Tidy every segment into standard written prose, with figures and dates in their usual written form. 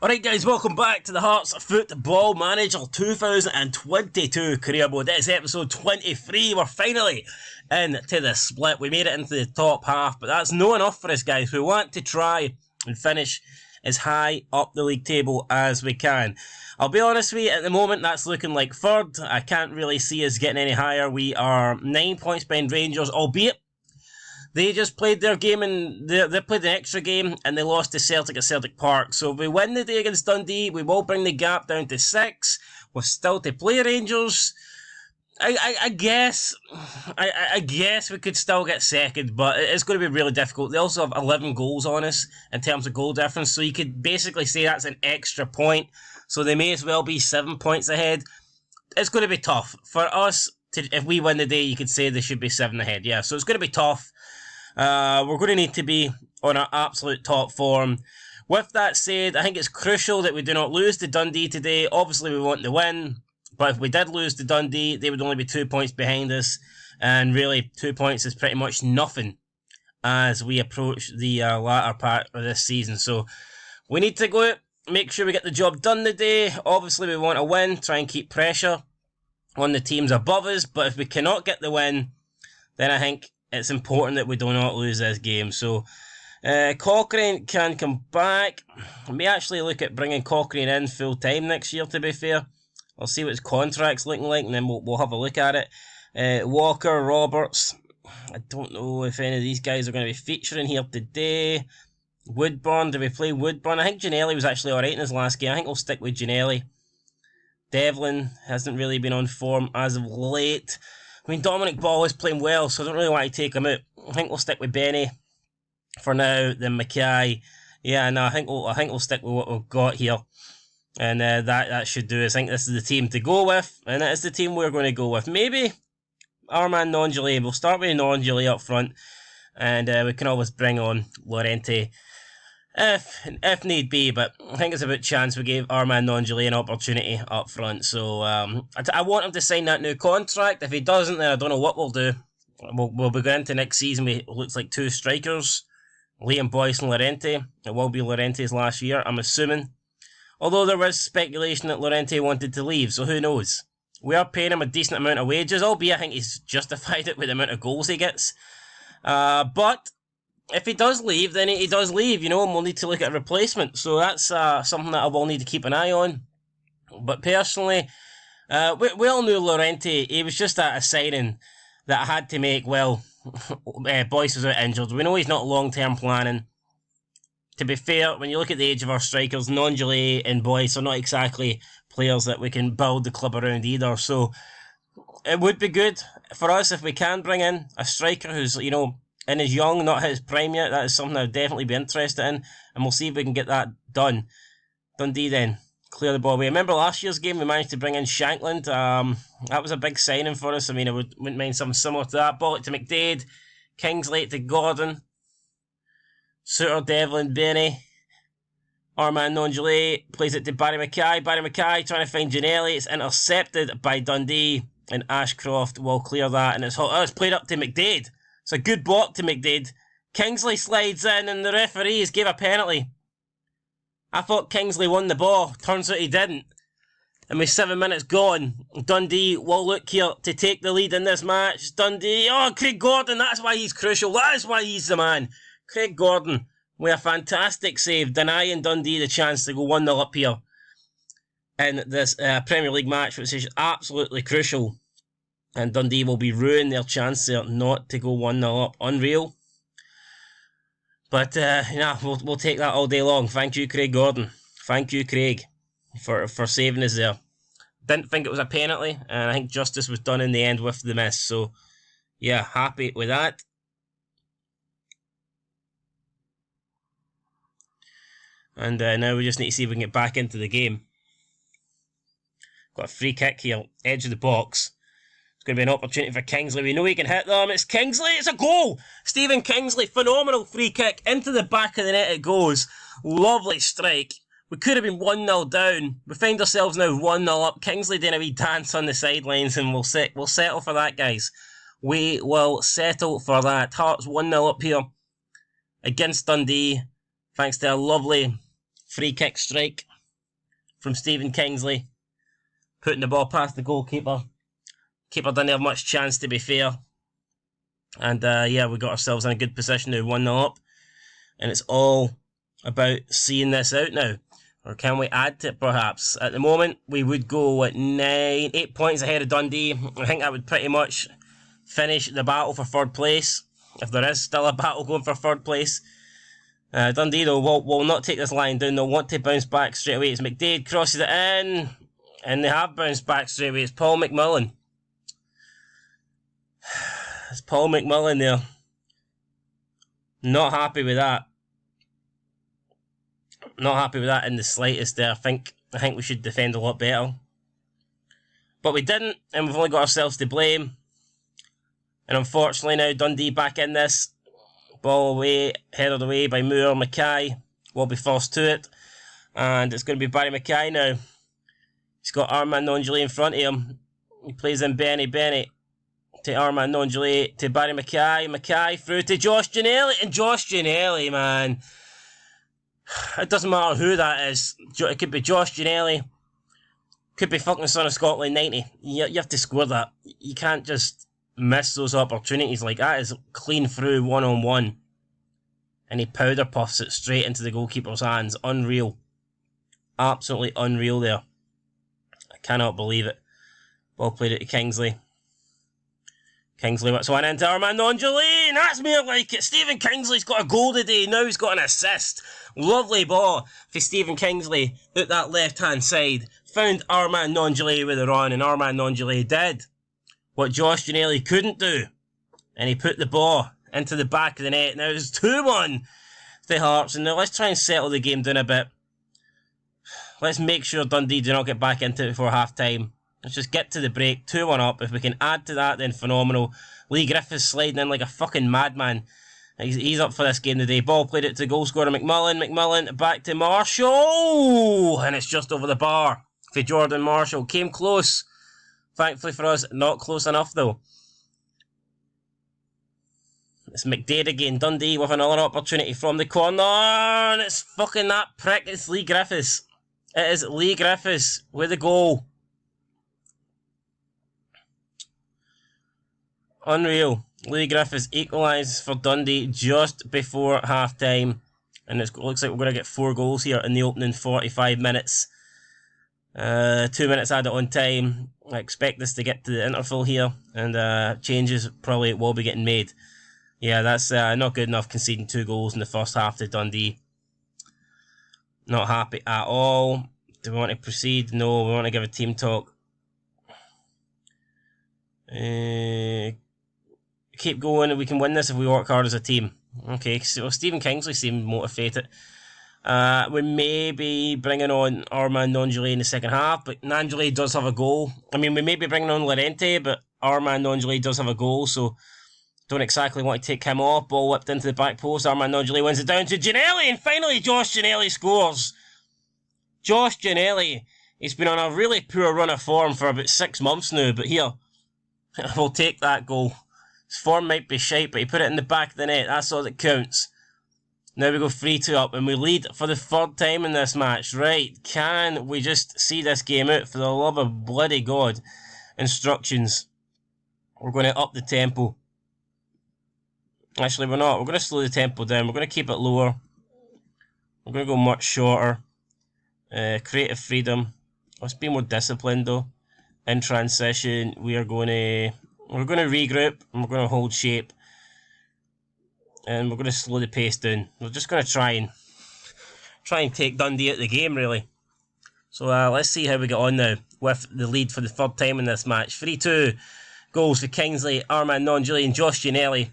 Alright guys, welcome back to the Hearts Football Manager 2022 career mode. This is episode 23. We're finally into the split. We made it into the top half, but that's not enough for us guys. We want to try and finish as high up the league table as we can. I'll be honest with you, at the moment that's looking like third. I can't really see us getting any higher. We are 9 points behind Rangers, albeit they just played their game and they played an extra game and they lost to Celtic at Celtic Park. So if we win the day against Dundee, we will bring the gap down to 6. We're still to play Rangers. I guess we could still get second, but it's going to be really difficult. They also have 11 goals on us in terms of goal difference, so you could basically say that's an extra point. So they may as well be 7 points ahead. It's going to be tough for us. If we win the day, you could say they should be 7 ahead. Yeah, so it's going to be tough. We're going to need to be on our absolute top form. With that said, I think it's crucial that we do not lose to Dundee today. Obviously, we want to win, but if we did lose to Dundee, they would only be 2 points behind us, and really 2 points is pretty much nothing as we approach the latter part of this season. So we need to go out, make sure we get the job done today. Obviously, we want to win, try and keep pressure on the teams above us, but if we cannot get the win, then I think it's important that we do not lose this game. So Cochrane can come back. I may actually look at bringing Cochrane in full time next year, to be fair. I'll see what his contract's looking like and then we'll have a look at it. Walker, Roberts, I don't know if any of these guys are going to be featuring here today. Woodburn, do we play Woodburn? I think Ginnelly was actually alright in his last game. I think we'll stick with Ginnelly. Devlin hasn't really been on form as of late. I mean, Dominic Ball is playing well, so I don't really want to take him out. I think we'll stick with Benny for now, then Mackay. Yeah, no, I think we'll stick with what we've got here. And that should do it. I think this is the team to go with, and that is the team we're going to go with. Maybe our man Nongeli. We'll start with Nongeli up front, and we can always bring on Llorente if need be, but I think it's about chance we gave our man Nongeli an opportunity up front. So I want him to sign that new contract. If he doesn't, then I don't know what we'll do. We'll be going into next season with, it looks like, 2 strikers, Liam Boyce and Llorente. It will be Llorente's last year, I'm assuming. Although there was speculation that Llorente wanted to leave, so who knows. We are paying him a decent amount of wages, albeit I think he's justified it with the amount of goals he gets. But if he does leave, then he does leave, and we'll need to look at a replacement. So that's something that I will need to keep an eye on. But personally, we all knew Llorente. He was just a signing that I had to make. Well, Boyce was out injured. We know he's not long-term planning. To be fair, when you look at the age of our strikers, Nongeli and Boyce are not exactly players that we can build the club around either. So it would be good for us if we can bring in a striker who's, and is young, not hit his prime yet. That is something I'd definitely be interested in, and we'll see if we can get that done. Dundee then, clear the ball away. Remember last year's game, we managed to bring in Shankland. That was a big signing for us. I mean, I wouldn't mind something similar to that. Ball it to McDade, Kingsley to Gordon, Suter, Devlin, Benny, our man Nongeli plays it to Barry Mackay. Barry Mackay trying to find Ginnelly. It's intercepted by Dundee, and Ashcroft will clear that, and it's played up to McDade. It's a good block to McDade. Kingsley slides in and the referees gave a penalty. I thought Kingsley won the ball. Turns out he didn't. And with 7 minutes gone, Dundee will look here to take the lead in this match. Dundee, Craig Gordon, that's why he's crucial. That is why he's the man. Craig Gordon with a fantastic save, denying Dundee the chance to go 1-0 up here in this Premier League match, which is absolutely crucial. And Dundee will be ruining their chance there not to go 1-0 up. Unreal. But, we'll take that all day long. Thank you, Craig Gordon. Thank you, Craig, for saving us there. Didn't think it was a penalty, and I think justice was done in the end with the miss. So, yeah, happy with that. And now we just need to see if we can get back into the game. Got a free kick here, edge of the box. It's going to be an opportunity for Kingsley. We know he can hit them. It's Kingsley. It's a goal. Stephen Kingsley. Phenomenal free kick. Into the back of the net it goes. Lovely strike. We could have been 1-0 down. We find ourselves now 1-0 up. Kingsley doing a wee dance on the sidelines, and we'll settle for that, guys. We will settle for that. Hearts 1-0 up here against Dundee, thanks to a lovely free kick strike. from Stephen Kingsley, putting the ball past the goalkeeper. Keeper didn't have much chance, to be fair. And yeah, we got ourselves in a good position to 1-0 up. And it's all about seeing this out now. Or can we add to it, perhaps? At the moment, we would go at 8 points ahead of Dundee. I think that would pretty much finish the battle for third place, if there is still a battle going for third place. Dundee, though, will not take this line down. They'll want to bounce back straight away. It's McDade, crosses it in, and they have bounced back straight away. It's Paul McMullen. It's Paul McMullen there. Not happy with that. Not happy with that in the slightest there. I think we should defend a lot better. But we didn't, and we've only got ourselves to blame. And unfortunately now Dundee back in this. Ball away, headed away by Moore. Mackay will be forced to it. And it's going to be Barry Mackay now. He's got Armand Nonjoli in front of him. He plays in Benny to Armand Nonjoli, to Barry Mackay. Mackay through to Josh Ginnelly. And Josh Ginnelly, man. It doesn't matter who that is. It could be Josh Ginnelly. Could be fucking Son of Scotland 90. You have to score that. You can't just miss those opportunities like that. Is clean through one-on-one. And he powder puffs it straight into the goalkeeper's hands. Unreal. Absolutely unreal there. I cannot believe it. Ball played it to Kingsley. Kingsley whips one into Armand Nonjoli, and that's more like it. Stephen Kingsley's got a goal today. Now he's got an assist. Lovely ball for Stephen Kingsley out that left-hand side. Found Armand Nonjoli with a run, and Armand Nonjoli did what Josh Ginnelly couldn't do. And he put the ball into the back of the net. Now it's 2-1 to Hearts. And now let's try and settle the game down a bit. Let's make sure Dundee do not get back into it before half-time. Let's just get to the break, 2-1 up. If we can add to that, then phenomenal. Lee Griffiths sliding in like a fucking madman. He's up for this game today. Ball played it to goal scorer McMullen. McMullen back to Marshall. And it's just over the bar for Jordan Marshall. Came close. Thankfully for us, not close enough though. It's McDade again. Dundee with another opportunity from the corner. And it's fucking that prick. It's Lee Griffiths. It is Lee Griffiths with the goal. Unreal. Lee Griffiths equalises for Dundee just before half-time. And it looks like we're going to get 4 goals here in the opening 45 minutes. 2 minutes added on time. I expect this to get to the interval here. And changes probably will be getting made. Yeah, that's not good enough, conceding 2 goals in the first half to Dundee. Not happy at all. Do we want to proceed? No, we want to give a team talk. Keep going, we can win this if we work hard as a team. Okay, so Stephen Kingsley seemed motivated. We may be bringing on Armand Nonjoli in the second half, but Nonjoli does have a goal. I mean, we may be bringing on Lorente, but Armand Nonjoli does have a goal, so don't exactly want to take him off. Ball whipped into the back post. Armand Nonjoli wins it down to Ginnelly, and finally Josh Ginnelly scores. Josh Ginnelly, he's been on a really poor run of form for about 6 months now, but here, we'll take that goal. His form might be shite, but he put it in the back of the net. That's all that counts. Now we go 3-2 up, and we lead for the 3rd time in this match. Right, can we just see this game out for the love of bloody God? Instructions. We're going to up the tempo. Actually, we're not. We're going to slow the tempo down. We're going to keep it lower. We're going to go much shorter. Creative freedom. Let's be more disciplined, though. In transition, we're going to regroup, and we're going to hold shape. And we're going to slow the pace down. We're just going to try and take Dundee out of the game, really. So let's see how we get on now with the lead for the 3rd time in this match. 3-2 goals for Kingsley, Armand Nonjoli and Josh Ginnelly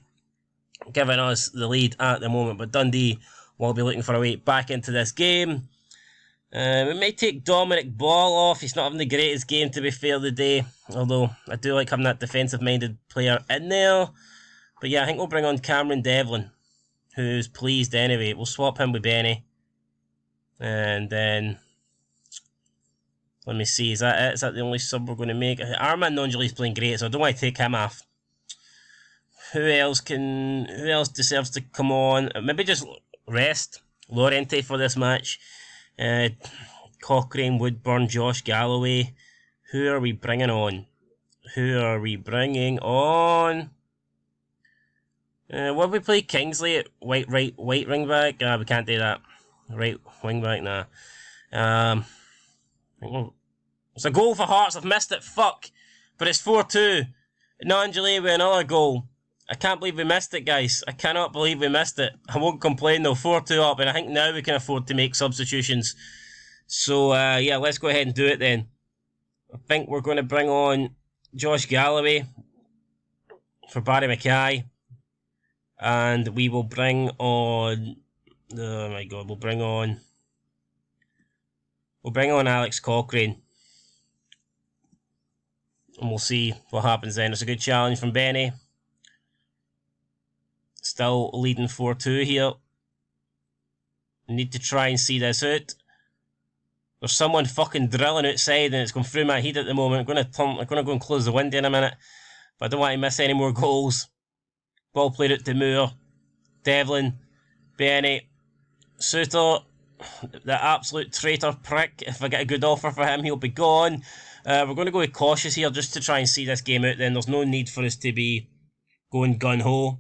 giving us the lead at the moment. But Dundee will be looking for a way back into this game. We may take Dominic Ball off. He's not having the greatest game, to be fair, today. Although, I do like having that defensive-minded player in there. But yeah, I think we'll bring on Cameron Devlin, who's pleased anyway. We'll swap him with Benny. And then, let me see, is that it? Is that the only sub we're going to make? Armand Nonjoli's playing great, so I don't want to take him off. Who else deserves to come on? Maybe just rest Lorente for this match. Cochrane, Woodburn, Josh Galloway. Who are we bringing on? What we play? Kingsley at white wing back? We can't do that. Right wing back, nah. It's a goal for Hearts. I've missed it. Fuck. But it's 4-2. Nangeli with another goal. I can't believe we missed it, guys. I cannot believe we missed it. I won't complain though. 4-2 up, and I think now we can afford to make substitutions. So, yeah, let's go ahead and do it then. I think we're going to bring on Josh Galloway for Barry Mackay. And we will bring on... Oh my god, we'll bring on Alex Cochrane. And we'll see what happens then. It's a good challenge from Benny. Still leading 4-2 here. Need to try and see this out. There's someone fucking drilling outside and it's going through my head at the moment. I'm going to go and close the window in a minute. But I don't want to miss any more goals. Ball played out to Moore. Devlin. Benny. Suter. The absolute traitor prick. If I get a good offer for him, he'll be gone. We're going to go with cautious here just to try and see this game out then. There's no need for us to be going gun-ho.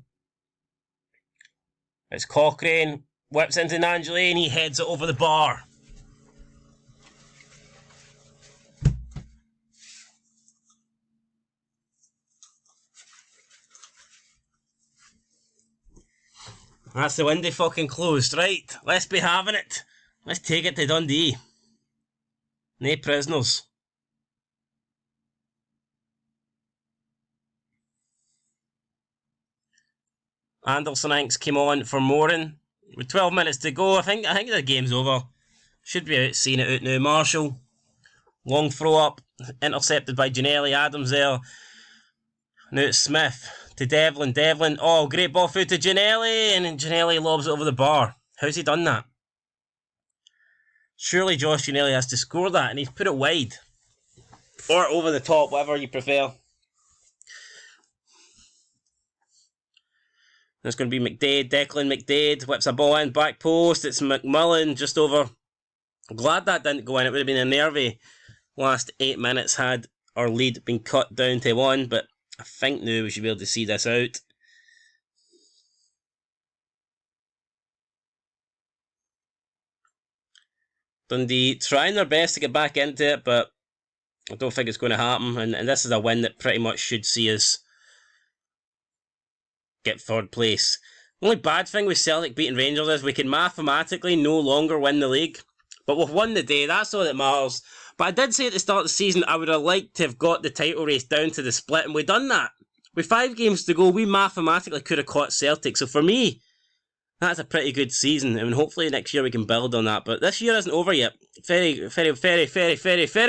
It's Cochrane. Whips into Nangeli and he heads it over the bar. That's the window fucking closed. Right, let's be having it. Let's take it to Dundee. No prisoners. Anderson Inks came on for Moran. With 12 minutes to go, I think the game's over. Should be out, seeing it out now. Marshall. Long throw up. Intercepted by Janelli. Adams there. Now it's Smith to Devlin. Devlin. Oh, great ball through to Janelli. And then Janelli lobs it over the bar. How's he done that? Surely Josh Janelli has to score that. And he's put it wide. Or over the top, whatever you prefer. It's going to be McDade, Declan McDade, whips a ball in, back post, it's McMullen, just over. I'm glad that didn't go in, it would have been a nervy last 8 minutes had our lead been cut down to 1, but I think now we should be able to see this out. Dundee trying their best to get back into it, but I don't think it's going to happen, and this is a win that pretty much should see us get third place. The only bad thing with Celtic beating Rangers is we can mathematically no longer win the league. But we've won the day, that's all that matters. But I did say at the start of the season I would have liked to have got the title race down to the split, and we've done that. With 5 games to go, we mathematically could have caught Celtic. So for me, that's a pretty good season, and hopefully next year we can build on that. But this year isn't over yet. Very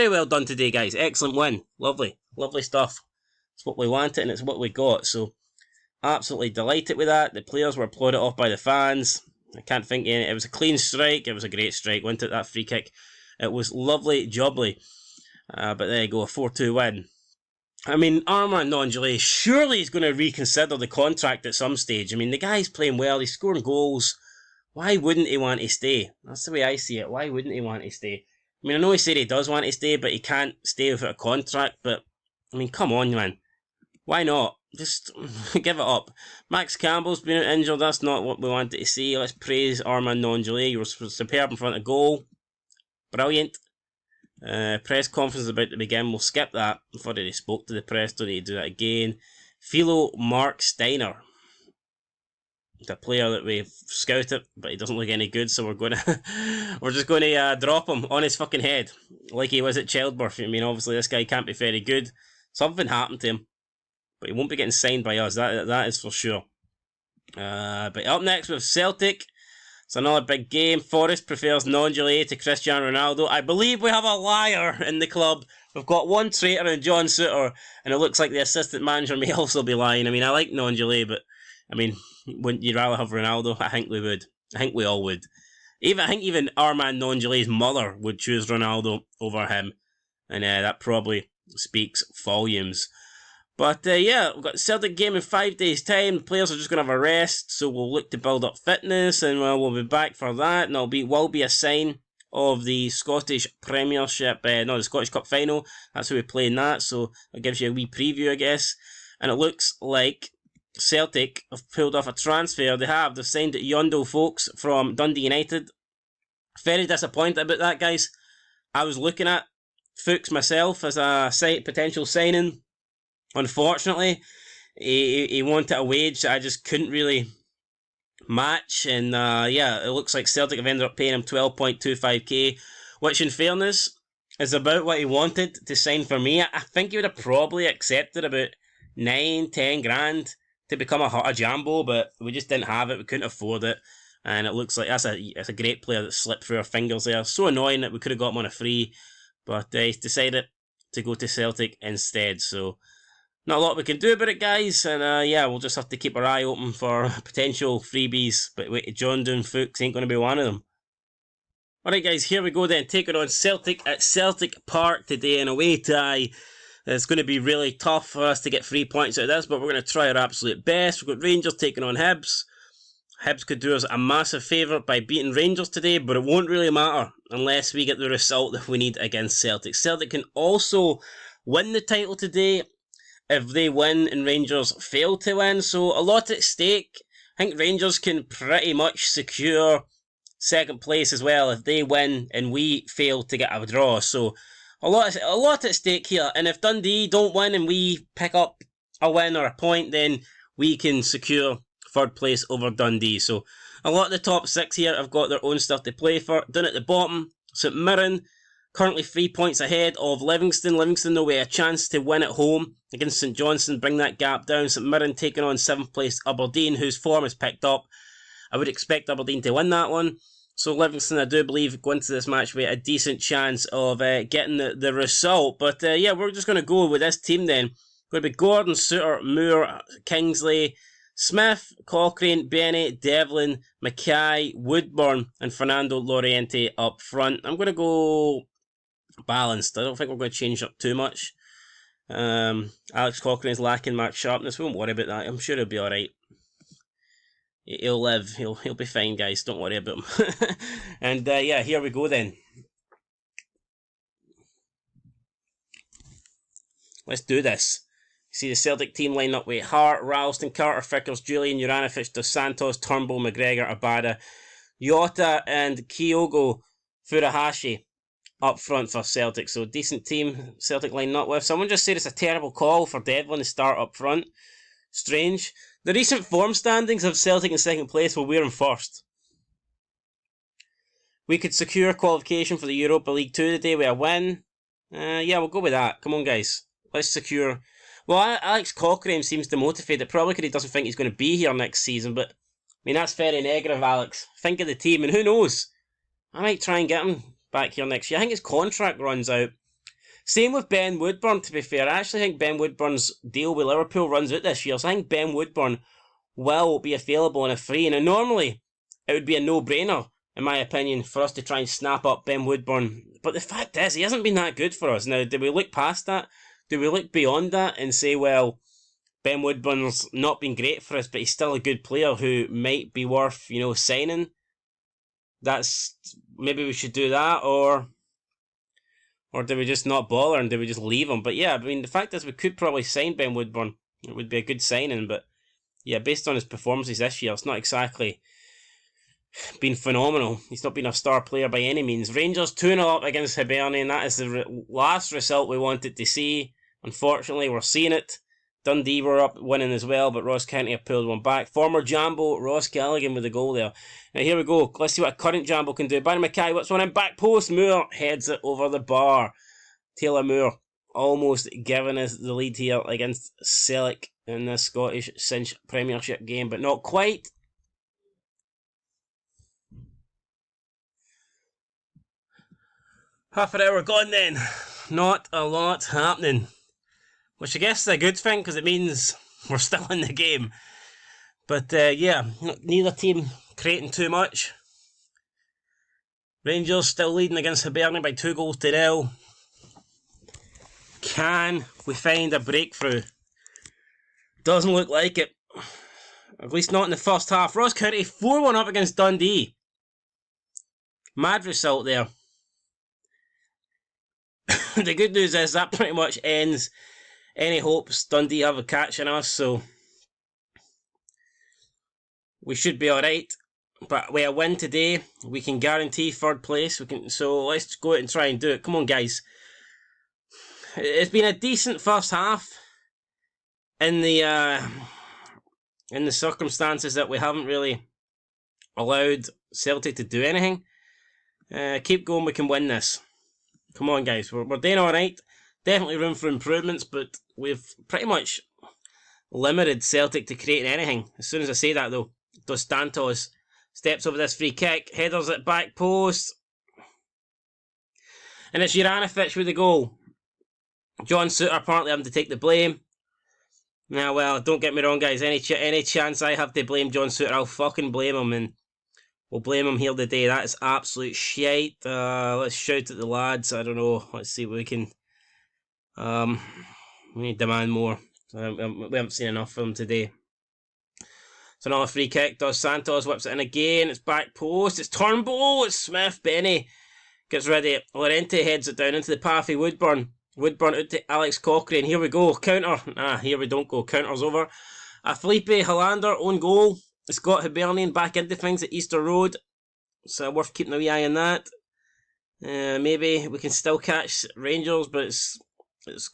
well done today, guys. Excellent win. Lovely stuff. It's what we wanted and it's what we got. So absolutely delighted with that. The players were applauded off by the fans. I can't think of it. It was a clean strike. It was a great strike. Went at that free kick. It was lovely jubbly. But there you go, a 4-2 win. I mean, Armand Nangeli, surely he's going to reconsider the contract at some stage. I mean, the guy's playing well. He's scoring goals. Why wouldn't he want to stay? That's the way I see it. Why wouldn't he want to stay? I mean, I know he said he does want to stay, but he can't stay without a contract. But, I mean, come on, man. Why not? Just give it up. Max Campbell's been injured. That's not what we wanted to see. Let's praise Armand Nangeli. You were superb in front of goal. Brilliant. Press conference is about to begin. We'll skip that. I've already spoke to the press. Don't need to do that again. Philo Mark Steiner. The player that we've scouted, but he doesn't look any good, so we're just going to drop him on his fucking head, like he was at Childbirth. I mean, obviously this guy can't be very good. Something happened to him, but he won't be getting signed by us. That is for sure. But up next with Celtic. It's another big game. Forrest prefers Nangeli to Cristiano Ronaldo. I believe we have a liar in the club. We've got one traitor in John Suter, and it looks like the assistant manager may also be lying. I mean, I like Nangeli, but I mean, wouldn't you rather have Ronaldo? I think we would. I think we all would. I think even Armand Nangeli's mother would choose Ronaldo over him, and that probably speaks volumes. But yeah, we've got the Celtic game in 5 days' time. The players are just going to have a rest, so we'll look to build up fitness, and we'll be back for that, and will be a sign of the Scottish Premiership, no, the Scottish Cup final. That's who we play in that, so it gives you a wee preview, I guess. And it looks like Celtic have pulled off a transfer. They've signed Yondo Folks from Dundee United. Very disappointed about that, guys. I was looking at Fuchs myself as a potential signing. Unfortunately, he wanted a wage that I just couldn't really match, and yeah, it looks like Celtic have ended up paying him 12.25k, which in fairness is about what he wanted to sign for me. I think he would have probably accepted about 9-10 grand to become a Jambo, but we just didn't have it, we couldn't afford it, and it looks like that's a great player that slipped through our fingers there. So annoying that we could have got him on a free, but he's decided to go to Celtic instead, so not a lot we can do about it, guys, and yeah, we'll just have to keep our eye open for potential freebies, but wait, John Doon Fuchs ain't going to be one of them. Alright guys, here we go then, taking on Celtic at Celtic Park today in a away tie. It's going to be really tough for us to get 3 points out of this, but we're going to try our absolute best. We've got Rangers taking on Hibs. Hibs could do us a massive favour by beating Rangers today, but it won't really matter unless we get the result that we need against Celtic. Celtic can also win the title today if they win and Rangers fail to win, so a lot at stake. I think Rangers can pretty much secure second place as well if they win and we fail to get a draw, so a lot at stake here. And if Dundee don't win and we pick up a win or a point, then we can secure third place over Dundee. So a lot of the top six here have got their own stuff to play for. Down at the bottom, St Mirren currently 3 points ahead of Livingston. Livingston, though, with a chance to win at home against St Johnstone, bring that gap down. St Mirren taking on 7th place Aberdeen, whose form is picked up. I would expect Aberdeen to win that one. So Livingston, I do believe, go into this match with a decent chance of getting the result. But yeah, we're just going to go with this team then. Going to be Gordon, Suter, Moore, Kingsley, Smith, Cochrane, Bennett, Devlin, Mackay, Woodburn, and Fernando Llorente up front. I'm going to go balanced. I don't think we're going to change up too much. Alex Cochrane is lacking match sharpness. We won't worry about that. I'm sure he'll be alright. He'll live. He'll be fine, guys. Don't worry about him. And yeah, here we go then. Let's do this. See the Celtic team line up with Hart, Ralston, Carter, Vickers, Julian, Juranovic, Dos Santos, Turnbull, McGregor, Abada, Yota, and Kyogo Furuhashi up front for Celtic. So decent team Celtic line up with. Someone just said it's a terrible call for Devlin to start up front. Strange. The recent form standings of Celtic in second place, well, we're in first. We could secure qualification for the Europa League 2 today with a win. Yeah, we'll go with that. Come on, guys. Let's secure. Well, Alex Cochrane seems demotivated, probably because he doesn't think he's going to be here next season, but I mean, that's very negative, Alex. Think of the team, and who knows? I might try and get him back here next year. I think his contract runs out. Same with Ben Woodburn, to be fair. I actually think Ben Woodburn's deal with Liverpool runs out this year, so I think Ben Woodburn will be available on a free. Now, normally, it would be a no-brainer, in my opinion, for us to try and snap up Ben Woodburn. But the fact is, he hasn't been that good for us. Now, do we look past that? Do we look beyond that and say, well, Ben Woodburn's not been great for us, but he's still a good player who might be worth, signing? Maybe we should do that, or do we just not bother and do we just leave him? But yeah, I mean, the fact is we could probably sign Ben Woodburn. It would be a good signing, but yeah, based on his performances this year, it's not exactly been phenomenal. He's not been a star player by any means. Rangers 2-0 up against Hibernian. That is the last result we wanted to see. Unfortunately, we're seeing it. Dundee were up winning as well, but Ross County have pulled one back. Former Jambo, Ross Callaghan with the goal there. Now here we go. Let's see what a current Jambo can do. Barry Mackay whips one in, back post. Moore heads it over the bar. Taylor Moore almost giving us the lead here against Celtic in this Scottish Cinch Premiership game, but not quite. Half an hour gone then. Not a lot happening. Which I guess is a good thing, because it means we're still in the game. But yeah, neither team creating too much. Rangers still leading against Hibernian by 2-0. Can we find a breakthrough? Doesn't look like it. At least not in the first half. Ross County 4-1 up against Dundee. Mad result there. the good news is that pretty much ends any hopes Dundee have of catching us, so we should be alright. But with a win today, we can guarantee third place. So let's go out and try and do it. Come on, guys. It's been a decent first half in the circumstances that we haven't really allowed Celtic to do anything. Keep going, we can win this. Come on, guys. We're doing alright. Definitely room for improvements, but we've pretty much limited Celtic to creating anything. As soon as I say that, though, Dos Santos steps over this free kick, headers at back post, and it's Juranovic with the goal. John Souttar apparently having to take the blame. Now, well, don't get me wrong, guys. Any chance I have to blame John Souttar, I'll fucking blame him, and we'll blame him here today. That is absolute shite. Let's shout at the lads. I don't know. Let's see what we can. We need to demand more. We haven't seen enough of them today. It's another free kick. Dos Santos whips it in again. It's back post. It's Turnbull. It's Smith. Benny gets ready. Lorente heads it down into the path of Woodburn. Woodburn out to Alex Cochrane. Here we go. Counter. Here we don't go. Counter's over. Felipe Hollander, own goal. It's got Hibernian back into things at Easter Road. So worth keeping a wee eye on that. Maybe we can still catch Rangers, but it's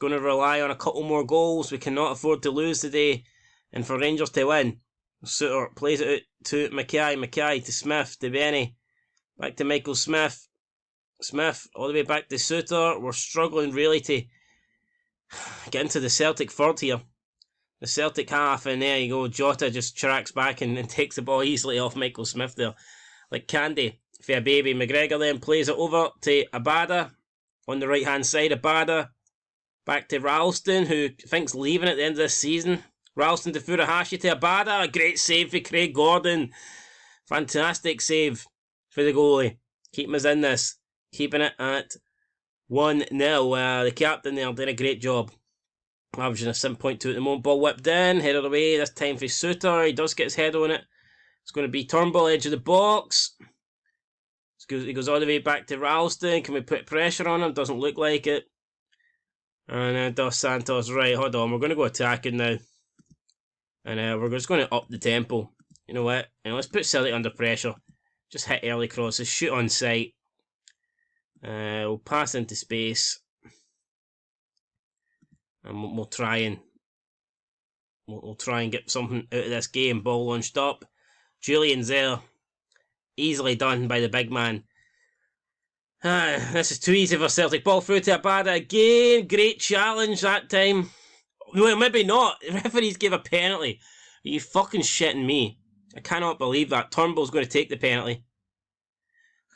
going to rely on a couple more goals. We cannot afford to lose today. And for Rangers to win. Souttar plays it out to Mackay. Mackay to Smith, to Benny. Back to Michael Smith. Smith all the way back to Souttar. We're struggling really to get into the Celtic third here. The Celtic half, and there you go. Jota just tracks back and takes the ball easily off Michael Smith there. Like candy for a baby. McGregor then plays it over to Abada on the right hand side. Abada back to Ralston, who thinks leaving at the end of this season. Ralston to Furuhashi to Abada. A great save for Craig Gordon. Fantastic save for the goalie. Keeping us in this. Keeping it at 1-0. The captain there did a great job. Averaging a 7.2 at the moment. Ball whipped in. Headed away. This time for Souttar. He does get his head on it. It's going to be Turnbull, edge of the box. He goes all the way back to Ralston. Can we put pressure on him? Doesn't look like it. And Dos Santos. Right, hold on. We're going to go attacking now. And we're just going to up the tempo. You know what? Let's put Celtic under pressure. Just hit early crosses. Shoot on sight. We'll pass into space. And we'll try and get something out of this game. Ball launched up. Julian's there. Easily done by the big man. This is too easy for Celtic. Ball through to Abada again. Great challenge that time. Well, maybe not. The referees gave a penalty. Are you fucking shitting me? I cannot believe that. Turnbull's going to take the penalty.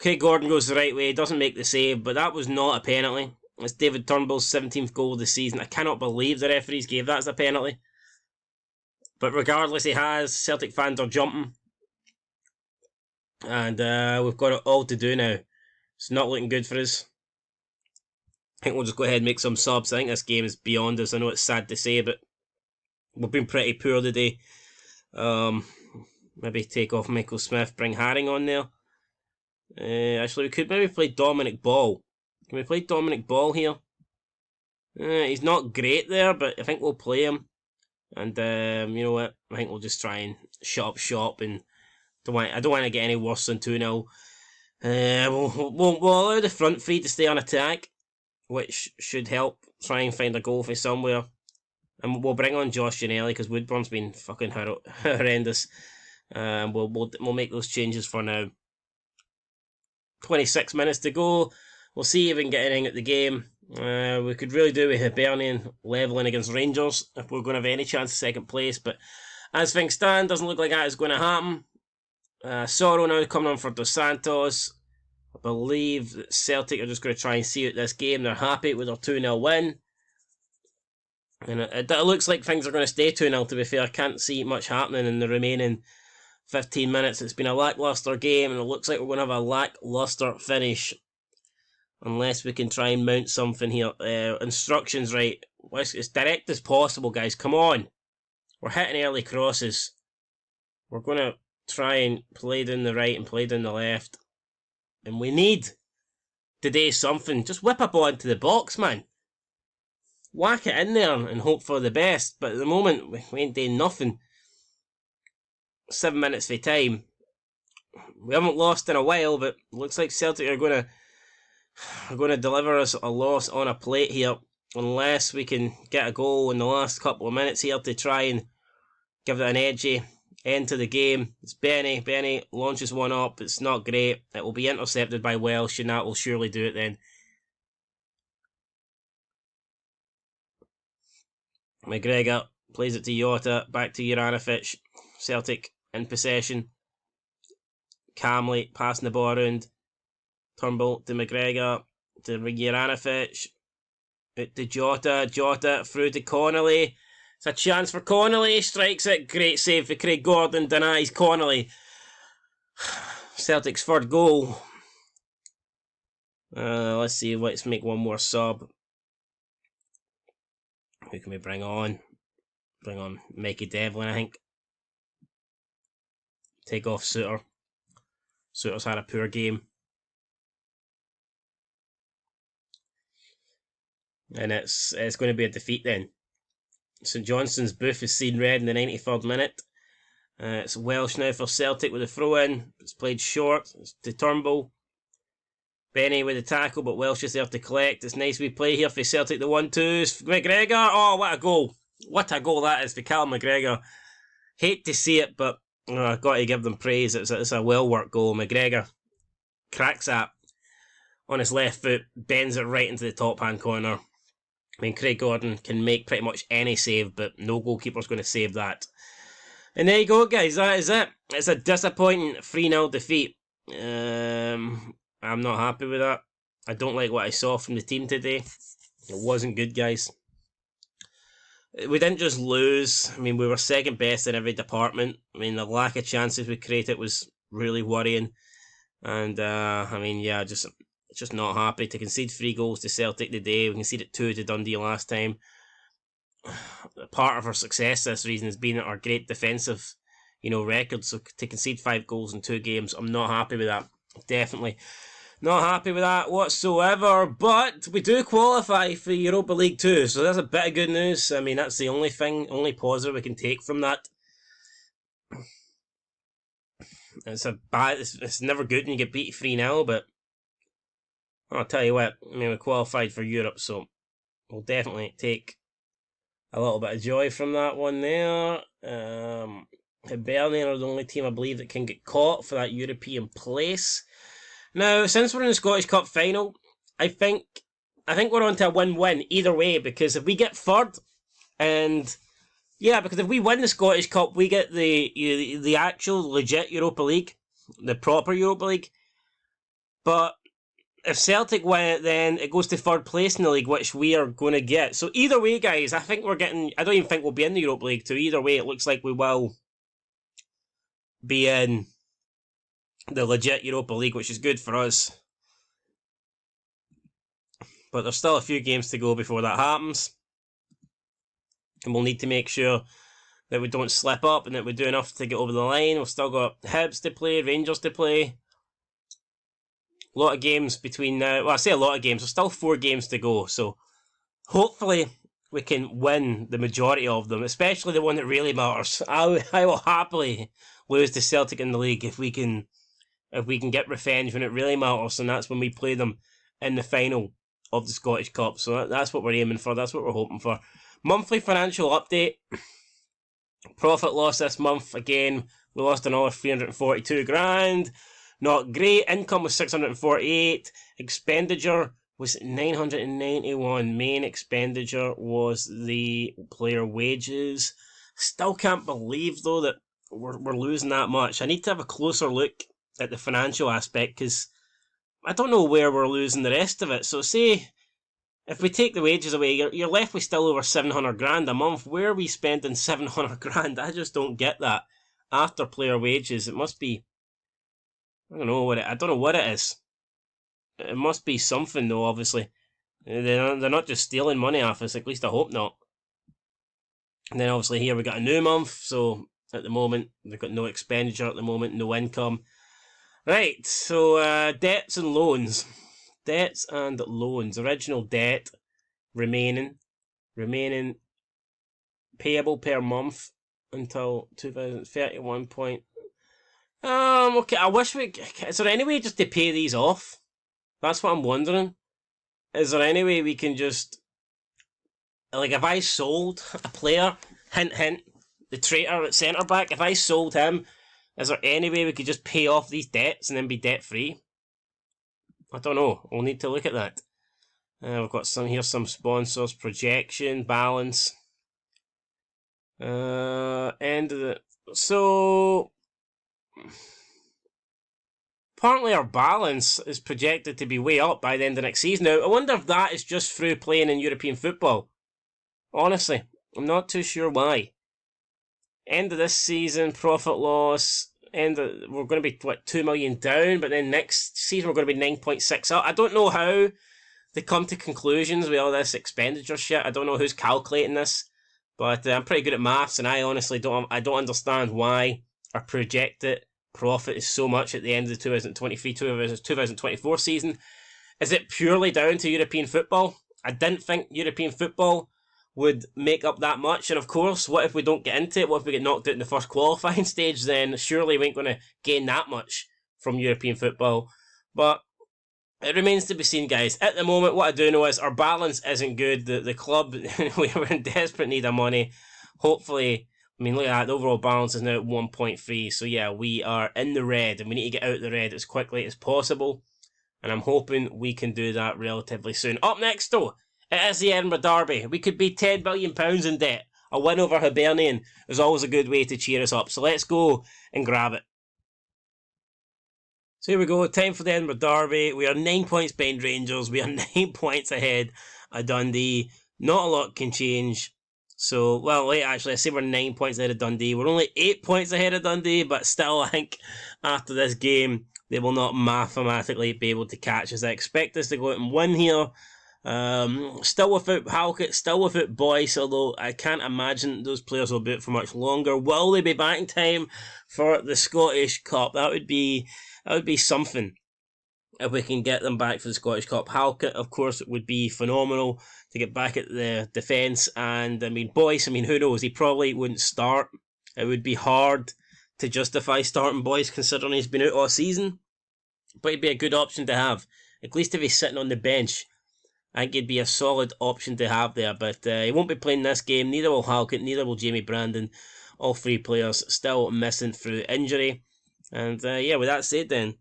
Okay, Gordon goes the right way. Doesn't make the save, but that was not a penalty. It's David Turnbull's 17th goal of the season. I cannot believe the referees gave that as a penalty. But regardless, he has. Celtic fans are jumping. And we've got it all to do now. It's not looking good for us. I think we'll just go ahead and make some subs. I think this game is beyond us. I know it's sad to say, but we've been pretty poor today. Maybe take off Michael Smith, bring Haring on there. Actually, we could maybe play Dominic Ball. Can we play Dominic Ball here? He's not great there, but I think we'll play him. And you know what? I think we'll just try and shut up shop. And I don't want to get any worse than 2-0. We'll allow the front three to stay on attack, which should help try and find a goal for somewhere. And we'll bring on Josh Ginnelly because Woodburn's been fucking horrendous. We'll make those changes for now. 26 minutes to go. We'll see if we can get anything at the game. We could really do with Hibernian levelling against Rangers if we're going to have any chance of second place. But as things stand, doesn't look like that is going to happen. Sorrow now coming on for Dos Santos. I believe that Celtic are just going to try and see out this game. They're happy with their 2-0 win. And it looks like things are going to stay 2-0, to be fair. I can't see much happening in the remaining 15 minutes. It's been a lacklustre game, and it looks like we're going to have a lacklustre finish. Unless we can try and mount something here. Instructions, right. As direct as possible, guys. Come on. We're hitting early crosses. We're going to try and play down the right and play down the left. And we need today something, just whip a ball into the box, man. Whack it in there and hope for the best. But at the moment, we ain't doing nothing. 7 minutes for time. We haven't lost in a while, but looks like Celtic are going to deliver us a loss on a plate here, unless we can get a goal in the last couple of minutes here to try and give it an edgy end to the game. It's Benny. Benny launches one up. It's not great. It will be intercepted by Welsh, and that will surely do it then. McGregor plays it to Jota, back to Juranovic. Celtic in possession. Calmly passing the ball around. Turnbull to McGregor, to Juranovic, to Jota. Jota through to Connolly. It's a chance for Connolly. Strikes it. Great save for Craig Gordon. Denies Connolly. Celtic's third goal. Let's see. Let's make one more sub. Who can we bring on? Bring on Mikey Devlin, I think. Take off Suter. Suter's had a poor game. And it's going to be a defeat then. St Johnston's booth is seen red in the 93rd minute. It's Welsh now for Celtic with a throw-in. It's played short. It's to Turnbull. Benny with the tackle, but Welsh is there to collect. It's nice we play here for Celtic, the 1-2s. McGregor, oh, what a goal. What a goal that is for Callum McGregor. Hate to see it, but I've got to give them praise. It's a well-worked goal. McGregor cracks that on his left foot, bends it right into the top-hand corner. I mean, Craig Gordon can make pretty much any save, but no goalkeeper's going to save that. And there you go, guys. That is it. It's a disappointing 3-0 defeat. I'm not happy with that. I don't like what I saw from the team today. It wasn't good, guys. We didn't just lose. I mean, we were second best in every department. I mean, the lack of chances we created was really worrying. And, I mean, yeah, just not happy to concede 3 goals to Celtic today. We conceded 2 to Dundee last time. Part of our success this season has been our great defensive, record. So to concede 5 goals in 2 games, I'm not happy with that. Definitely not happy with that whatsoever. But we do qualify for Europa League 2, so that's a bit of good news. I mean, that's the only positive we can take from that. It's never good when you get beat 3-0, but I'll tell you what, I mean, we qualified for Europe, so we'll definitely take a little bit of joy from that one there. Hibernian are the only team, I believe, that can get caught for that European place. Now, since we're in the Scottish Cup final, I think we're on to a win-win either way, because if we get third, because if we win the Scottish Cup, we get the actual legit Europa League, the proper Europa League. But if Celtic win it, then it goes to third place in the league, which we are going to get. So either way, guys, I don't even think we'll be in the Europa League 2. Either way, it looks like we will be in the legit Europa League, which is good for us. But there's still a few games to go before that happens. And we'll need to make sure that we don't slip up and that we do enough to get over the line. We've still got Hibs to play, Rangers to play. A lot of games between now. Well, I say a lot of games. There's still 4 games to go. So hopefully we can win the majority of them, especially the one that really matters. I will happily lose to Celtic in the league if we can get revenge when it really matters, and that's when we play them in the final of the Scottish Cup. So that's what we're aiming for. That's what we're hoping for. Monthly financial update. Profit loss this month. Again, we lost another 342 grand. Not great. Income was 648. Expenditure was 991. Main expenditure was the player wages. Still can't believe, though, that we're losing that much. I need to have a closer look at the financial aspect, because I don't know where we're losing the rest of it. So say, if we take the wages away, you're left with still over 700 grand a month. Where are we spending 700 grand? I just don't get that. After player wages, it must be, I don't know what it is. It must be something, though, obviously. They're not just stealing money off us, at least I hope not. And then obviously here we got a new month, so at the moment we've got no expenditure at the moment, no income. Right, so debts and loans. Debts and loans. Original debt remaining payable per month until 2031 point. Okay, I wish is there any way just to pay these off? That's what I'm wondering. Is there any way we can just, like, if I sold a player, hint hint, the traitor at centre back, if I sold him, is there any way we could just pay off these debts and then be debt free? I don't know. We'll need to look at that. We've got some sponsors, projection, balance. End of the... So... apparently our balance is projected to be way up by the end of next season. Now, I wonder if that is just through playing in European football. Honestly, I'm not too sure why. End of this season, profit loss... we're going to be, 2 million down, but then next season we're going to be 9.6 up. I don't know how they come to conclusions with all this expenditure shit. I don't know who's calculating this, but I'm pretty good at maths, and I honestly don't understand why our projected profit is so much at the end of the 2023-2024 season. Is it purely down to European football? I didn't think European football would make up that much, and of course, what if we don't get into it? What if we get knocked out in the first qualifying stage? Then surely we ain't going to gain that much from European football. But it remains to be seen, guys. At the moment, what I do know is our balance isn't good. The club, we're in desperate need of money. Hopefully, I mean, look at that, the overall balance is now at 1.3, so yeah, we are in the red, and we need to get out of the red as quickly as possible, and I'm hoping we can do that relatively soon. Up next, though, it is the Edinburgh Derby. We could be £10 million in debt. A win over Hibernian is always a good way to cheer us up, so let's go and grab it. So here we go, time for the Edinburgh Derby. We are 9 points behind Rangers, we are 9 points ahead of Dundee. Not a lot can change. So, well, wait, actually, I say we're 9 points ahead of Dundee. We're only 8 points ahead of Dundee, but still, I think after this game, they will not mathematically be able to catch us. I expect us to go out and win here. Still without Halkett, still without Boyce, although I can't imagine those players will be out for much longer. Will they be back in time for the Scottish Cup? That would be something if we can get them back for the Scottish Cup. Halkett, of course, it would be phenomenal to get back at the defence. And, I mean, Boyce, who knows? He probably wouldn't start. It would be hard to justify starting Boyce considering he's been out all season. But he'd be a good option to have. At least if he's sitting on the bench, I think he'd be a solid option to have there. But he won't be playing this game. Neither will Halkett, neither will Jamie Brandon. All three players still missing through injury. And, yeah, with that said then,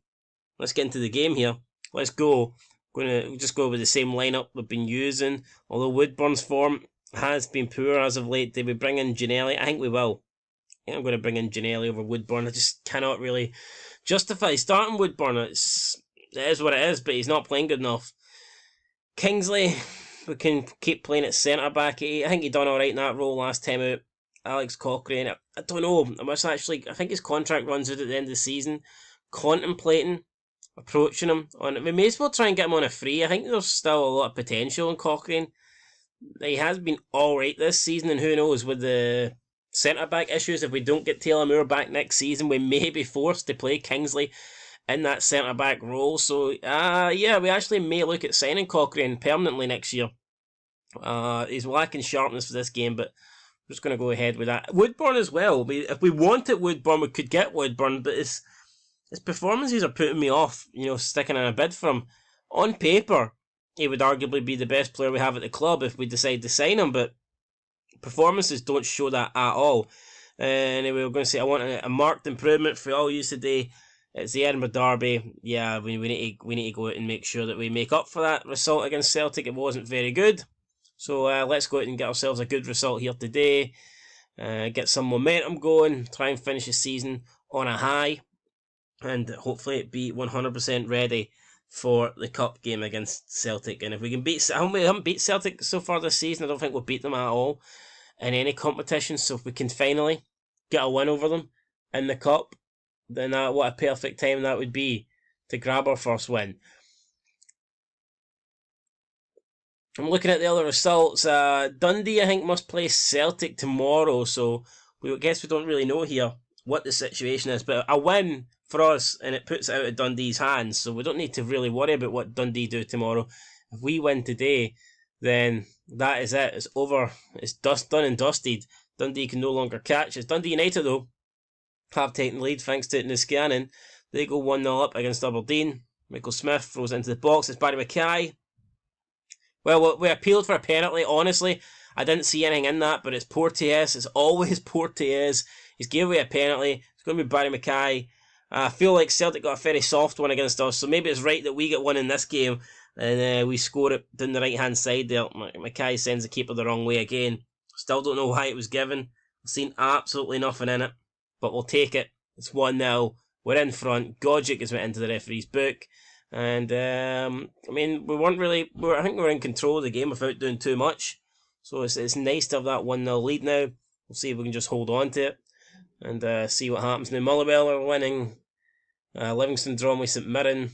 let's get into the game here. Let's go. We'll just go with the same lineup we've been using. Although Woodburn's form has been poor as of late. Did we bring in Ginnelly? I think we will. I think I'm going to bring in Ginnelly over Woodburn. I just cannot really justify starting Woodburn. It is what it is, but he's not playing good enough. Kingsley, we can keep playing at centre-back. I think he done alright in that role last time out. Alex Cochrane, I don't know. I think his contract runs out at the end of the season. Contemplating approaching him on. We may as well try and get him on a free. I think there's still a lot of potential in Cochrane. He has been alright this season, and who knows, with the centre-back issues, if we don't get Taylor Moore back next season, we may be forced to play Kingsley in that centre-back role. So, yeah, we actually may look at signing Cochrane permanently next year. He's lacking sharpness for this game, but I'm just going to go ahead with that. Woodburn as well. If we wanted Woodburn, we could get Woodburn, but his performances are putting me off, sticking in a bid for him. On paper, he would arguably be the best player we have at the club if we decide to sign him, but performances don't show that at all. Anyway, we're going to say I want a marked improvement for all you today. It's the Edinburgh Derby. Yeah, we need to go out and make sure that we make up for that result against Celtic. It wasn't very good. So let's go out and get ourselves a good result here today. Get some momentum going. Try and finish the season on a high. And hopefully it be 100% ready for the cup game against Celtic. And if we can we haven't beat Celtic so far this season. I don't think we'll beat them at all in any competition. So if we can finally get a win over them in the cup, then what a perfect time that would be to grab our first win. I'm looking at the other results. Dundee, I think, must play Celtic tomorrow. So I guess we don't really know here what the situation is. But a win for us, and it puts it out of Dundee's hands, so we don't need to really worry about what Dundee do tomorrow. If we win today, then that is it. It's over. It's done and dusted. Dundee can no longer catch us. Dundee United, though, have taken the lead thanks to Niskanen. They go 1-0 up against Aberdeen. Michael Smith throws it into the box. It's Barry Mackay. Well, we appealed for a penalty. Honestly, I didn't see anything in that, but it's Porteous. It's always Porteous. He's gave away a penalty. It's going to be Barry Mackay. I feel like Celtic got a very soft one against us, so maybe it's right that we get one in this game, and we score it down the right-hand side there. Mackay sends the keeper the wrong way again. Still don't know why it was given. I've seen absolutely nothing in it, but we'll take it. It's 1-0. We're in front. Godjic has went into the referee's book. And, I mean, we weren't really... I think we were in control of the game without doing too much. So it's nice to have that 1-0 lead now. We'll see if we can just hold on to it. And see what happens. Now, Motherwell are winning. Livingston drawn with St Mirren.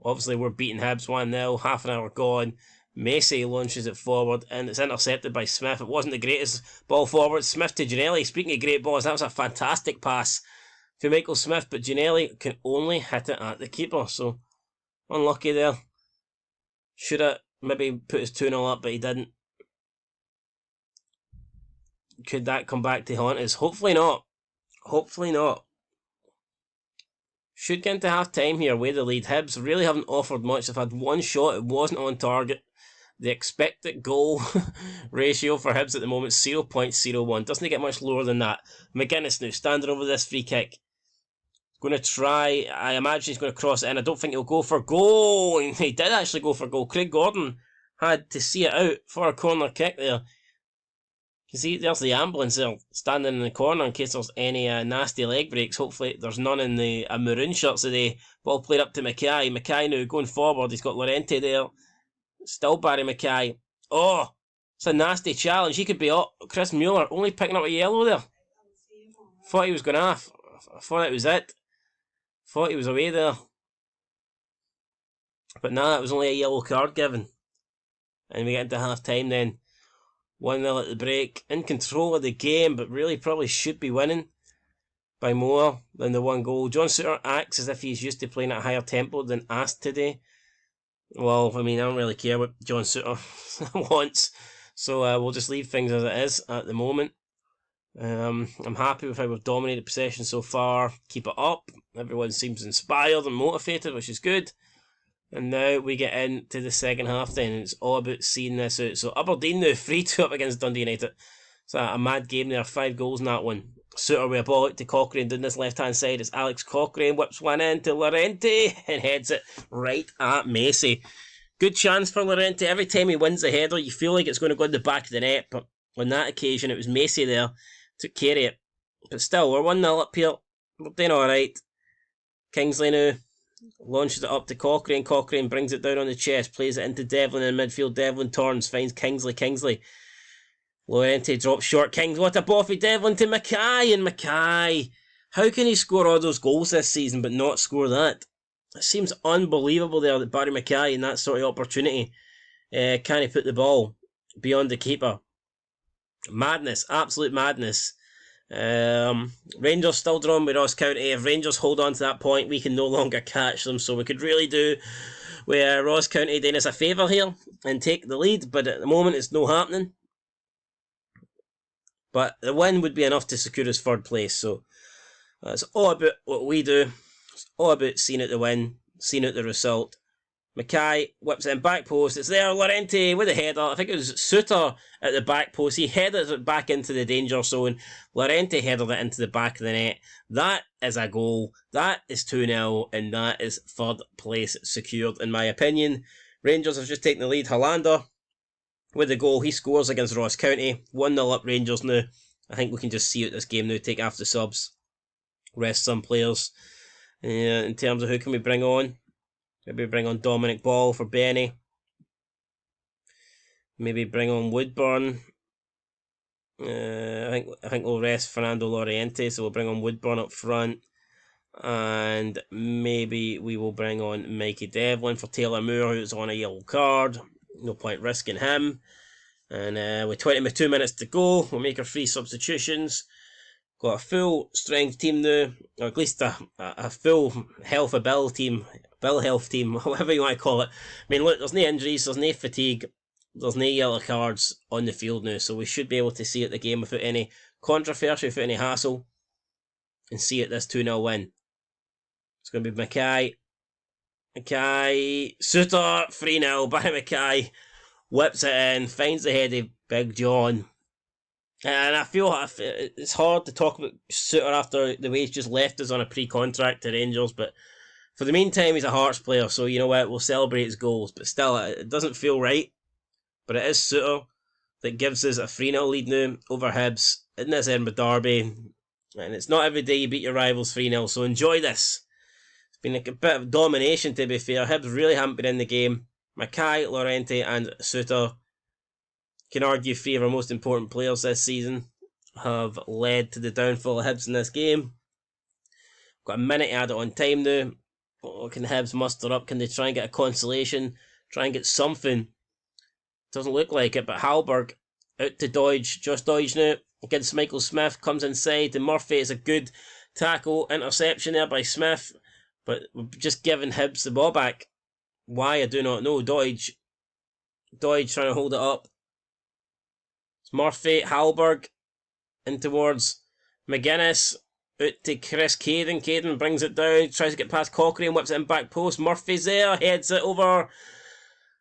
Obviously, we're beating Hibs 1-0. Half an hour gone. Macy launches it forward, and it's intercepted by Smith. It wasn't the greatest ball forward. Smith to Ginnelly. Speaking of great balls, that was a fantastic pass to Michael Smith, but Ginnelly can only hit it at the keeper, so unlucky there. Should have maybe put his 2-0 up, but he didn't. Could that come back to haunt us? Hopefully not. Hopefully not. Should get into half time here with the lead. Hibs really haven't offered much. They've had one shot, it wasn't on target. The expected goal ratio for Hibs at the moment is 0.01. Doesn't get much lower than that. McGuinness now standing over this free kick. Going to try, I imagine he's going to cross it in. I don't think he'll go for goal. He did actually go for goal. Craig Gordon had to see it out for a corner kick there. You see, there's the ambulance there, standing in the corner in case there's any nasty leg breaks. Hopefully there's none in the maroon shirts today. Ball played up to Mackay. Mackay now going forward. He's got Llorente there. Still Barry Mackay. Oh, it's a nasty challenge. He could be up. Chris Mueller only picking up a yellow there. Thought he was going off. I thought it was it. Thought he was away there. But nah, it was only a yellow card given. And we get into half time then. 1-0 at the break. In control of the game, but really probably should be winning by more than the one goal. John Suter acts as if he's used to playing at a higher tempo than asked today. Well, I mean, I don't really care what John Suter wants. So we'll just leave things as it is at the moment. I'm happy with how we've dominated possession so far. Keep it up. Everyone seems inspired and motivated, which is good. And now we get into the second half then, and it's all about seeing this out. So Aberdeen now 3-2 up against Dundee United. It's a mad game there, 5 goals in that one. Suter with a ball out to Cochrane down this left-hand side. It's Alex Cochrane, whips one in to Llorente and heads it right at Macy. Good chance for Llorente. Every time he wins the header, you feel like it's going to go in the back of the net, but on that occasion, it was Macy there. Took care of it. But still, we're 1-0 up here. We're doing alright. Kingsley now launches it up to Cochrane. Cochrane brings it down on the chest, plays it into Devlin in midfield. Devlin turns, finds Kingsley. Kingsley. Llorente drops short. What a ball for Devlin to Mackay. And Mackay, how can he score all those goals this season but not score that? It seems unbelievable there that Barry Mackay in that sort of opportunity can he put the ball beyond the keeper. Madness, absolute madness. Rangers still drawn with Ross County. If Rangers hold on to that point, we can no longer catch them, so we could really do with Ross County doing us a favour here and take the lead, but at the moment it's no happening. But the win would be enough to secure us third place, so it's all about what we do. It's all about seeing out the win, seeing out the result. Mackay whips it in back post. It's there, Llorente with a header. I think it was Suter at the back post. He headed it back into the danger zone. Llorente headed it into the back of the net. That is a goal. That is 2-0, and that is third place secured, in my opinion. Rangers have just taken the lead. Hollander with the goal. He scores against Ross County. 1-0 up Rangers now. I think we can just see out this game now. Take after subs. Rest some players. In terms of who can we bring on. Maybe bring on Dominic Ball for Benny. Maybe bring on Woodburn. I think we'll rest Fernando Llorente, so we'll bring on Woodburn up front. And maybe we will bring on Mikey Devlin for Taylor Moore, who's on a yellow card. No point risking him. And with 22 minutes to go, we'll make our 3 substitutions. Got a full strength team now, or at least a full health team, whatever you want to call it. I mean, look, there's no injuries, there's no fatigue, there's no yellow cards on the field now, so we should be able to see at the game without any controversy, without any hassle, and see it this 2-0 win. It's going to be Mackay, Suter, 3-0, Barry Mackay, whips it in, finds the head of Big John. And I feel it's hard to talk about Suter after the way he's just left us on a pre-contract to Rangers, but for the meantime he's a Hearts player, so you know what, we'll celebrate his goals, but still, it doesn't feel right. But it is Suter that gives us a 3-0 lead now over Hibs in this Edinburgh derby, and it's not every day you beat your rivals 3-0, so enjoy this. It's been like a bit of domination, to be fair. Hibs really haven't been in the game. Mackay, Llorente and Suter, can argue 3 of our most important players this season, have led to the downfall of Hibs in this game. Got a minute to add it on time now. What can Hibs muster up? Can they try and get a consolation? Try and get something? Doesn't look like it, but Hallberg out to Dodge. Just Dodge now against Michael Smith. Comes inside. And Murphy is a good tackle. Interception there by Smith. But we've just given Hibs the ball back. Why, I do not know. Dodge trying to hold it up. Murphy, Hallberg, in towards McGuinness, out to Chris Caden. Caden brings it down, tries to get past Cochrane and whips it in back post. Murphy's there, heads it over.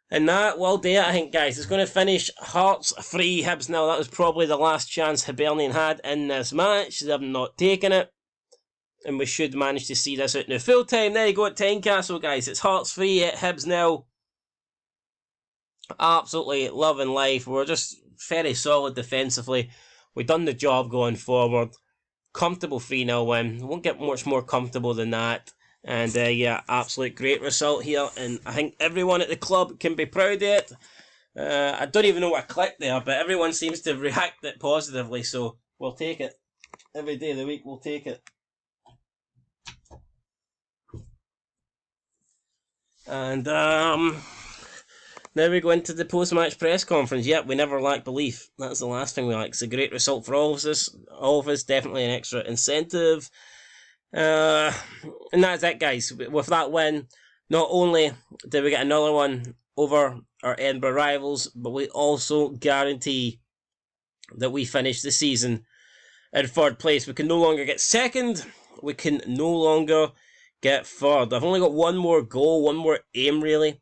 And that will do it, I think, guys. It's going to finish Hearts 3, Hibs 0. That was probably the last chance Hibernian had in this match. They have not taken it. And we should manage to see this out now. Full time, there you go at Tynecastle, guys. It's Hearts 3, Hibs 0. Absolutely loving life. We're just very solid defensively. We've done the job going forward. Comfortable 3-0 win. Won't get much more comfortable than that. And yeah, absolute great result here. And I think everyone at the club can be proud of it. I don't even know what I clicked there, but everyone seems to react it positively. So we'll take it. Every day of the week we'll take it. And now we go into the post-match press conference. Yep, we never lack belief. That's the last thing we like. It's a great result for all of us. Definitely an extra incentive. And that's it, guys. With that win, not only did we get another one over our Edinburgh rivals, but we also guarantee that we finish the season in 3rd place. We can no longer get 2nd. We can no longer get 3rd. I've only got one more goal, one more aim, really,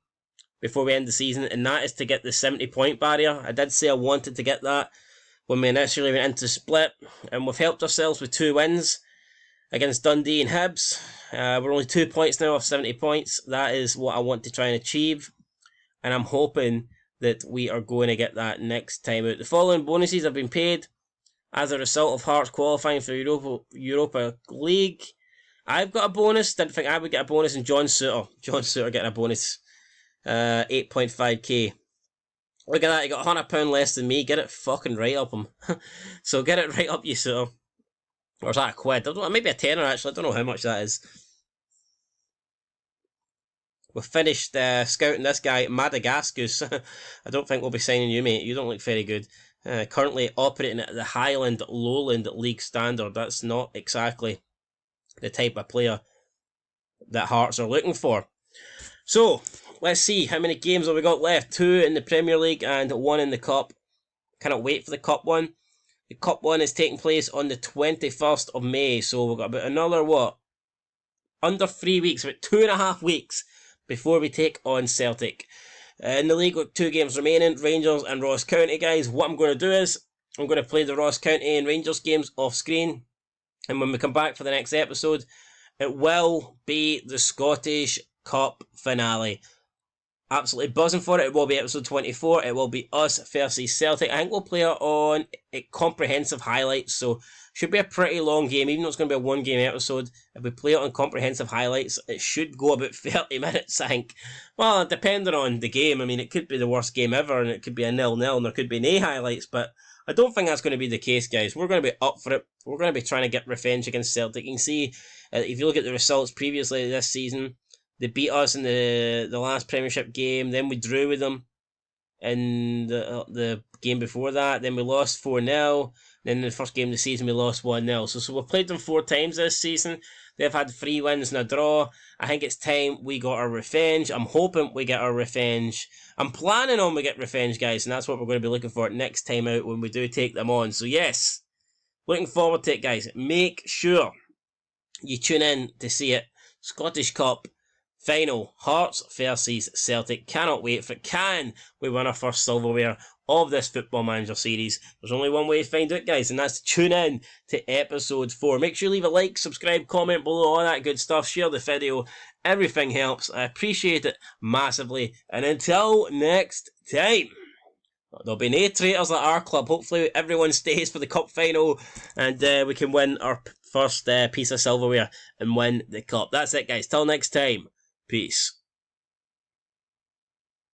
before we end the season, and that is to get the 70-point barrier. I did say I wanted to get that when we initially went into split, and we've helped ourselves with 2 wins against Dundee and Hibs. We're only 2 points now off 70 points. That is what I want to try and achieve, and I'm hoping that we are going to get that next time out. The following bonuses have been paid as a result of Hearts qualifying for Europa League. I've got a bonus. Didn't think I would get a bonus, and John Suter getting a bonus. 8.5k. Look at that, you got £100 less than me. Get it fucking right up him. So get it right up, you Suter. Or is that a quid? I don't know, maybe a tenner actually. I don't know how much that is. We've finished scouting this guy, Madagascus. I don't think we'll be signing you, mate. You don't look very good. Currently operating at the Highland Lowland League standard. That's not exactly the type of player that Hearts are looking for. So, let's see, how many games have we got left? 2 in the Premier League and 1 in the Cup. Cannot wait for the Cup one. The Cup one is taking place on the 21st of May, so we've got about another, under 3 weeks, about 2.5 weeks before we take on Celtic. In the league, we've got 2 games remaining, Rangers and Ross County, guys. What I'm going to do is, I'm going to play the Ross County and Rangers games off screen, and when we come back for the next episode, it will be the Scottish Cup finale. Absolutely buzzing for it. It will be episode 24. It will be us versus Celtic. I think we'll play it on comprehensive highlights, so should be a pretty long game, even though it's going to be a 1-game episode. If we play it on comprehensive highlights, it should go about 30 minutes, I think. Well, depending on the game, I mean, it could be the worst game ever, and it could be a 0-0, and there could be no highlights, but I don't think that's going to be the case, guys. We're going to be up for it. We're going to be trying to get revenge against Celtic. You can see, if you look at the results previously this season, they beat us in the last Premiership game, then we drew with them, in the game before that. Then we lost 4-0. Then in the first game of the season we lost 1-0. So we've played them 4 times this season. They've had 3 wins and a draw. I think it's time we got our revenge. I'm hoping we get our revenge. I'm planning on we get revenge, guys, and that's what we're going to be looking for next time out when we do take them on. So yes, looking forward to it, guys. Make sure you tune in to see it. Scottish Cup final, Hearts versus Celtic. Cannot wait for it. Can we win our first silverware of this Football Manager series? There's only one way to find out, guys, and that's to tune in to episode 4. Make sure you leave a like, subscribe, comment below, all that good stuff. Share the video. Everything helps. I appreciate it massively. And until next time, there'll be no traitors at our club. Hopefully everyone stays for the cup final and we can win our first piece of silverware and win the cup. That's it, guys. Till next time. Peace.